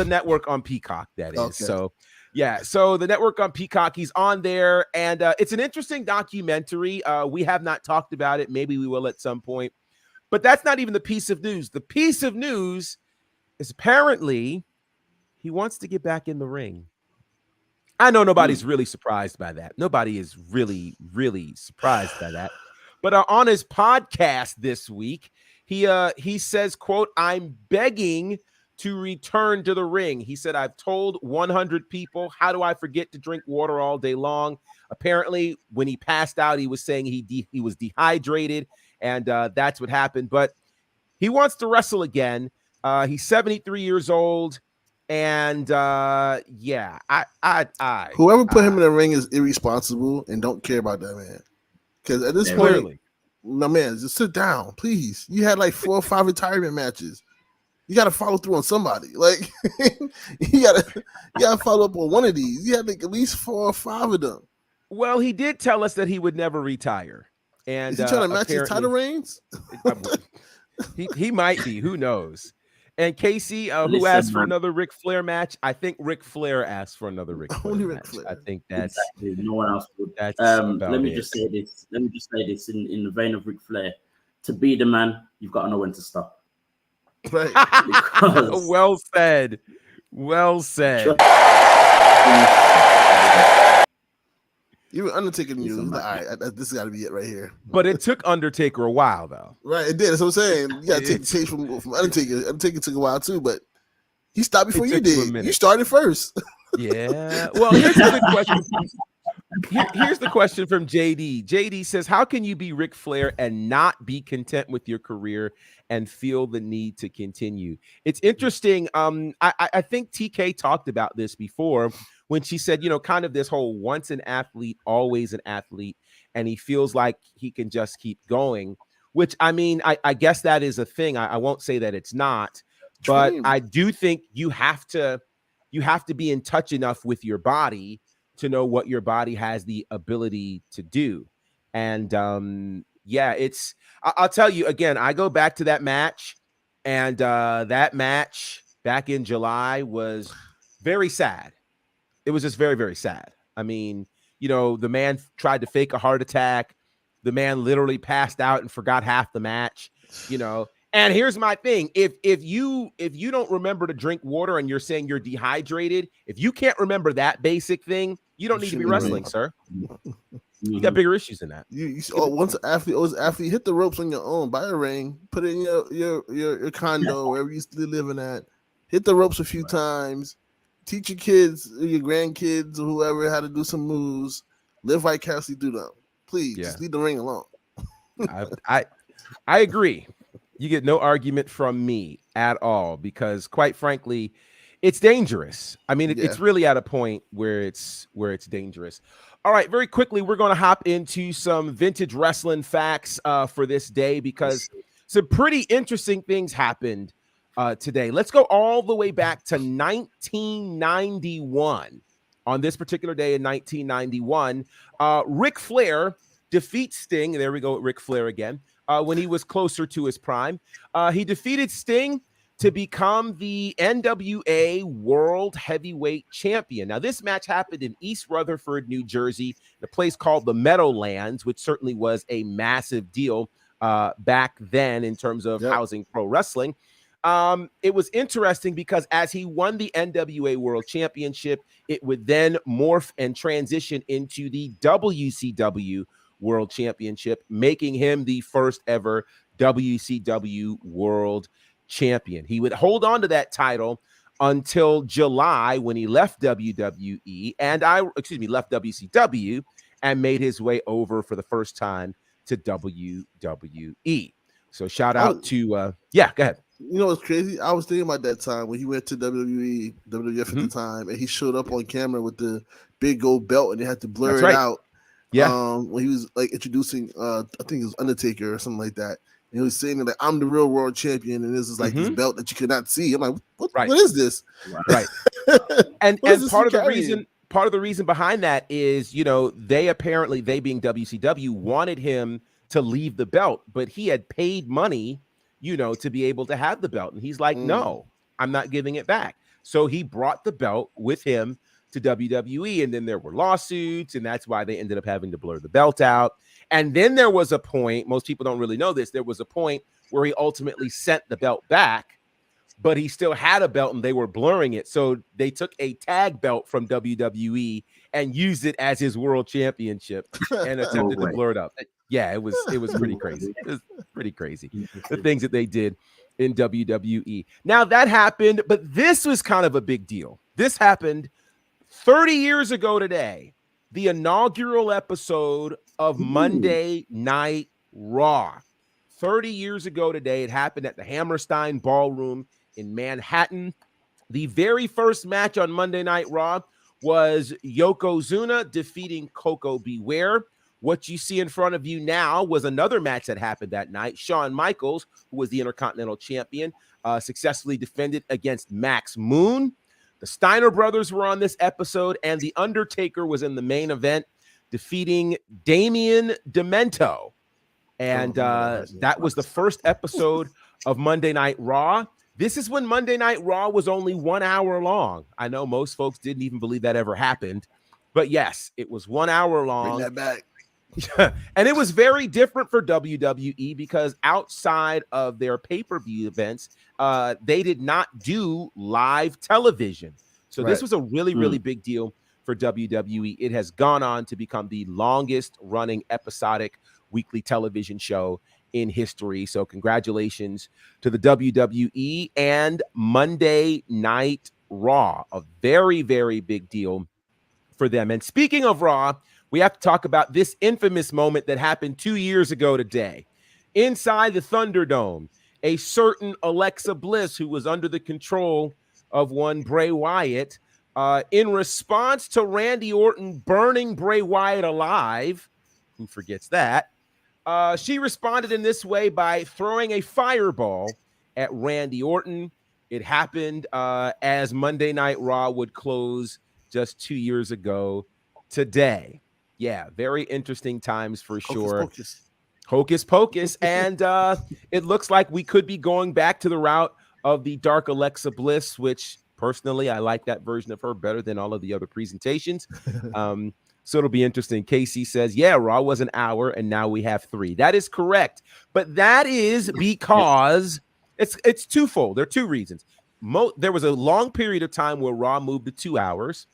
network on Peacock, that is. Okay. So yeah, so the network on Peacock, he's on there, and it's an interesting documentary. We have not talked about it. Maybe we will at some point, but that's not even the piece of news. The piece of news is apparently he wants to get back in the ring. I know nobody's really surprised by that. Nobody is really, really surprised by that. But on his podcast this week, he says, quote, "I'm begging to return to the ring." He said, "I've told 100 people, how do I forget to drink water all day long?" Apparently, when he passed out, he was saying he was dehydrated, and that's what happened. But he wants to wrestle again. He's 73 years old, and yeah, whoever put him in the ring is irresponsible and don't care about that man. Because at this point, no man, just sit down, please. You had like 4 or 5 retirement matches. You got to follow through on somebody. Like you gotta follow up on one of these. You had like at least 4 or 5 of them. Well, he did tell us that he would never retire. And is he trying to match his title reigns? He might be. Who knows? And Casey, who asked for another Ric Flair match? I think Ric Flair asked for another Ric Flair match. I think that's exactly. No one else would. Let me just say this. Let me just say this in the vein of Ric Flair. To be the man, you've got to know when to stop. Right. Well said. Well said. Even Undertaker knew, all right, this got to be it right here. But it took Undertaker a while, though. Right, it did. That's what I'm saying. You got to take the tape from Undertaker. Undertaker took a while, too, but he stopped before you did. You started first. Yeah. Well, here's the good question. Here's the question from JD. JD says, how can you be Ric Flair and not be content with your career and feel the need to continue? It's interesting. I think TK talked about this before when she said, kind of this whole once an athlete, always an athlete, and he feels like he can just keep going, which I mean, I guess that is a thing. I won't say that it's not, but I do think you have to be in touch enough with your body to know what your body has the ability to do. And yeah, I'll tell you again, I go back to that match, and that match back in July was very sad. It was just very, very sad. I mean, the man tried to fake a heart attack. The man literally passed out and forgot half the match, And here's my thing. If you don't remember to drink water and you're saying you're dehydrated, if you can't remember that basic thing, you don't need to be wrestling, sir. You got bigger issues than that. Once an athlete, hit the ropes on your own, buy a ring, put it in your condo, wherever you're still living at. Hit the ropes a few times. Teach your kids, your grandkids, or whoever how to do some moves. Live vicariously through them. Please, just leave the ring alone. I agree. You get no argument from me at all because, quite frankly, it's dangerous. I mean, it's really at a point where it's dangerous. All right, very quickly, we're going to hop into some vintage wrestling facts for this day because some pretty interesting things happened today. Let's go all the way back to 1991. On this particular day in 1991, Ric Flair defeats Sting. There we go, Ric Flair again. When he was closer to his prime, he defeated Sting to become the NWA World Heavyweight Champion. Now, this match happened in East Rutherford, New Jersey, in a place called the Meadowlands, which certainly was a massive deal back then in terms of housing pro wrestling. It was interesting because as he won the NWA World Championship, it would then morph and transition into the WCW World Championship, making him the first ever WCW World Champion. He would hold on to that title until July when he left WWE left WCW and made his way over for the first time to WWE. So shout out to go ahead. You know what's crazy? I was thinking about that time when he went to WWE, WWF at the time, and he showed up on camera with the big gold belt, and they had to blur That's it right. out. Yeah. When he was like introducing, I think it was Undertaker or something like that, and he was saying that I'm the real world champion, and this is like this belt that you could not see. I'm like, what is this? Right. And What is this part he of the carrying? reason behind that is, they being WCW wanted him to leave the belt, but he had paid money, to be able to have the belt. And he's like, no, I'm not giving it back. So he brought the belt with him to WWE, and then there were lawsuits, and that's why they ended up having to blur the belt out. And then there was a point, most people don't really know this, there was a point where he ultimately sent the belt back, but he still had a belt and they were blurring it. So they took a tag belt from WWE and used it as his world championship and attempted to blur it up. Yeah, it was pretty crazy. It was pretty crazy, the things that they did in WWE. Now that happened, but this was kind of a big deal. This happened 30 years ago today, the inaugural episode of Monday Night Raw. 30 years ago today, it happened at the Hammerstein Ballroom in Manhattan. The very first match on Monday Night Raw was Yokozuna defeating Koko Beware. What you see in front of you now was another match that happened that night. Shawn Michaels, who was the Intercontinental Champion, successfully defended against Max Moon. The Steiner brothers were on this episode, and The Undertaker was in the main event, defeating Damien Demento. And that was the first episode of Monday Night Raw. This is when Monday Night Raw was only 1 hour long. I know most folks didn't even believe that ever happened, but yes, it was 1 hour long. Bring that back. And it was very different for WWE because outside of their pay-per-view events, they did not do live television. So this was a really, really big deal for WWE. It has gone on to become the longest running episodic weekly television show in history. So congratulations to the WWE and Monday Night Raw. A very, very big deal for them. And speaking of Raw, we have to talk about this infamous moment that happened 2 years ago today. Inside the Thunderdome, a certain Alexa Bliss, who was under the control of one Bray Wyatt, in response to Randy Orton burning Bray Wyatt alive, who forgets that, she responded in this way by throwing a fireball at Randy Orton. It happened as Monday Night Raw would close just 2 years ago today. Yeah, very interesting times for sure. Hocus pocus. And it looks like we could be going back to the route of the Dark Alexa Bliss, which personally, I like that version of her better than all of the other presentations. So it'll be interesting. Casey says, yeah, Raw was an hour and now we have 3. That is correct. But that is because it's twofold. There are 2 reasons. There was a long period of time where Raw moved to 2 hours.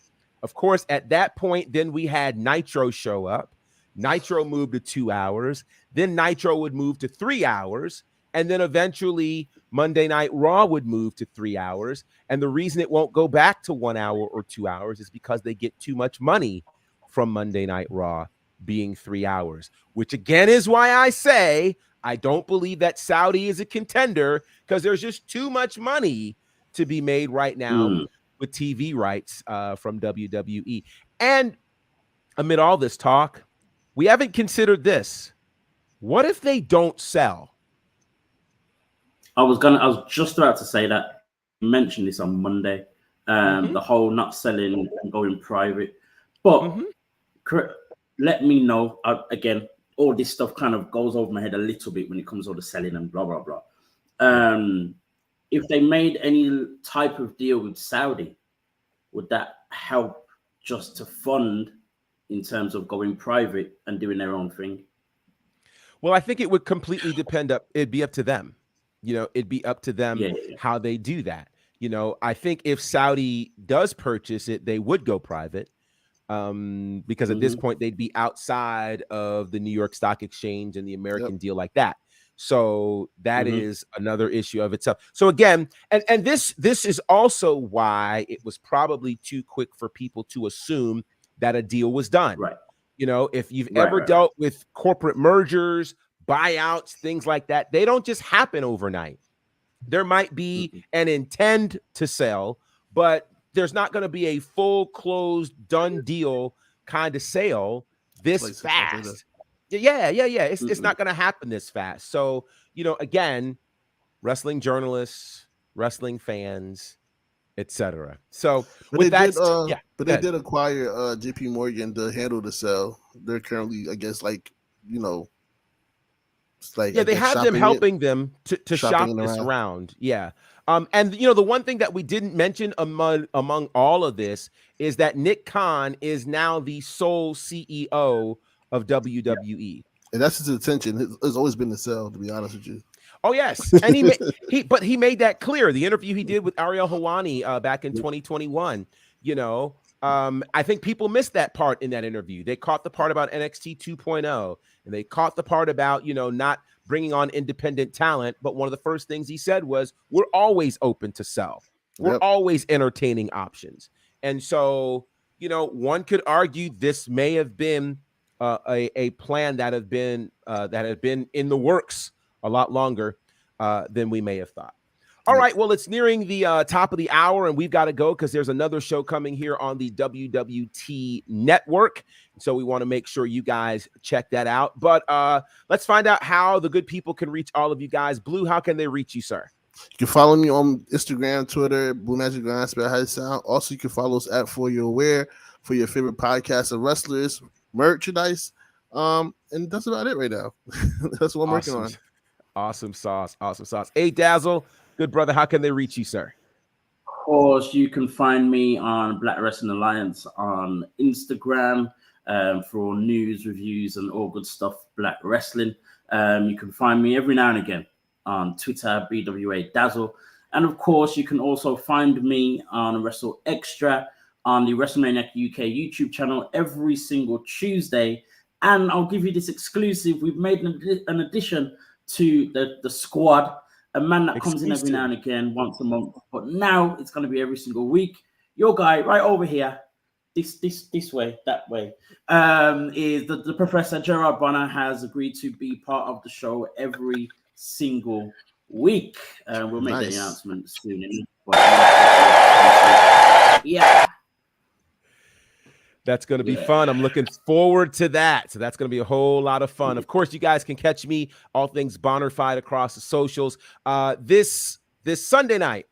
Of course, at that point, then we had Nitro show up. Nitro moved to 2 hours. Then Nitro would move to 3 hours. And then eventually Monday Night Raw would move to 3 hours. And the reason it won't go back to 1 hour or 2 hours is because they get too much money from Monday Night Raw being 3 hours, which again is why I say I don't believe that Saudi is a contender, because there's just too much money to be made right now with TV rights from WWE. And amid all this talk, we haven't considered this. What if they don't sell? I was just about to say that. You mentioned this on Monday. The whole not selling and going private. But let me know. Again, all this stuff kind of goes over my head a little bit when it comes to all the selling and blah, blah, blah. If they made any type of deal with Saudi, would that help just to fund in terms of going private and doing their own thing? Well, I think it would completely depend. It'd be up to them. It'd be up to them how they do that. I think if Saudi does purchase it, they would go private. Because at this point they'd be outside of the New York Stock Exchange and the American deal like that. So that is another issue of itself. So again, and this is also why it was probably too quick for people to assume that a deal was done. Right. If you've ever dealt with corporate mergers, buyouts, things like that, they don't just happen overnight. There might be an intent to sell, but there's not going to be a full closed done deal kind of sale this fast. Yeah. It's not going to happen this fast. So, again, wrestling journalists, wrestling fans, etc. So but with they that, they did acquire JP Morgan to handle the sale. They're currently, I guess, they have them helping them to shop this around. Yeah. And the one thing that we didn't mention among all of this is that Nick Khan is now the sole CEO of WWE. And that's his intention. It's always been to sell, to be honest with you. Oh yes, and he made that clear. The interview he did with Ariel Helwani back in 2021. I think people missed that part in that interview. They caught the part about NXT 2.0, and they caught the part about not bringing on independent talent. But one of the first things he said was, "We're always open to sell. We're always entertaining options." And so, one could argue this may have been a plan that had been in the works a lot longer than we may have thought. All right, well, it's nearing the top of the hour, and we've got to go because there's another show coming here on the WWT network. So we want to make sure you guys check that out. But let's find out how the good people can reach all of you guys. Blue, how can they reach you, sir? You can follow me on Instagram, Twitter, Blue Magic Grind, spell how it sound. Also, you can follow us at For Your Aware for your favorite podcast of wrestlers, merchandise. And that's about it right now. That's what I'm working on. Awesome sauce. Hey, Dazzle, good brother, how can they reach you, sir? Of course, you can find me on Black Wrestling Alliance on Instagram for all news, reviews, and all good stuff, Black Wrestling. You can find me every now and again on Twitter, BWA Dazzle. And of course, you can also find me on Wrestle Extra on the WrestleMania UK YouTube channel every single Tuesday. And I'll give you this exclusive. We've made an addition to the squad, a man that comes in every now and again, once a month. But now it's going to be every single week. Your guy right over here, this way, that way, is the Professor Gerard Bonner has agreed to be part of the show every single week. We'll make the announcement soon. Yeah. That's going to be fun. I'm looking forward to that. So that's going to be a whole lot of fun. Of course, you guys can catch me, all things Bonnerfied, across the socials. This Sunday night,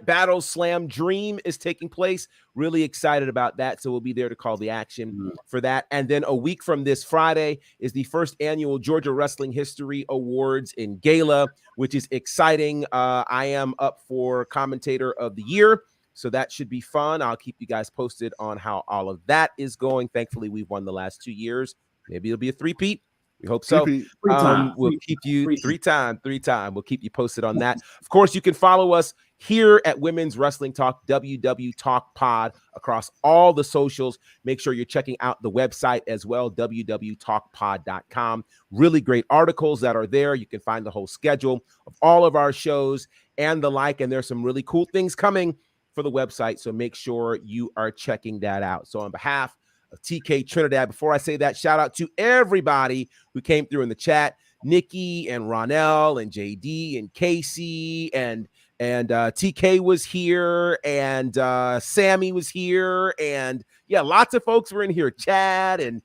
Battle Slam Dream is taking place. Really excited about that. So we'll be there to call the action for that. And then a week from this Friday is the first annual Georgia Wrestling History Awards in Gala, which is exciting. I am up for Commentator of the Year. So that should be fun. I'll keep you guys posted on how all of that is going. Thankfully, we've won the last 2 years. Maybe it'll be a three-peat. We hope so. We'll keep you three time. We'll keep you posted on that. Of course, you can follow us here at Women's Wrestling Talk, WW Talk Pod, across all the socials. Make sure you're checking out the website as well, www.talkpod.com. Really great articles that are there. You can find the whole schedule of all of our shows and the like. And there's some really cool things coming for the website, so make sure you are checking that out. So on behalf of TK Trinidad, before I say that, shout out to everybody who came through in the chat, Nikki and Ronell and JD and Casey and TK was here and Sammy was here, and lots of folks were in here, Chad and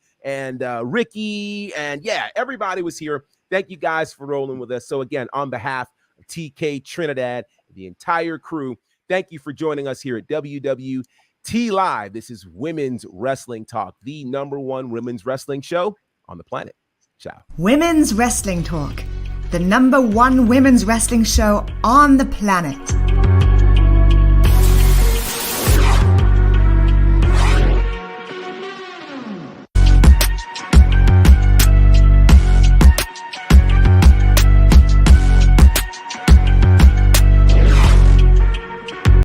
Ricky, and everybody was here. Thank you guys for rolling with us. So again, on behalf of TK Trinidad, the entire crew, thank you for joining us here at WWT Live. This is Women's Wrestling Talk, the #1 women's wrestling show on the planet. Ciao. Women's Wrestling Talk, the #1 women's wrestling show on the planet.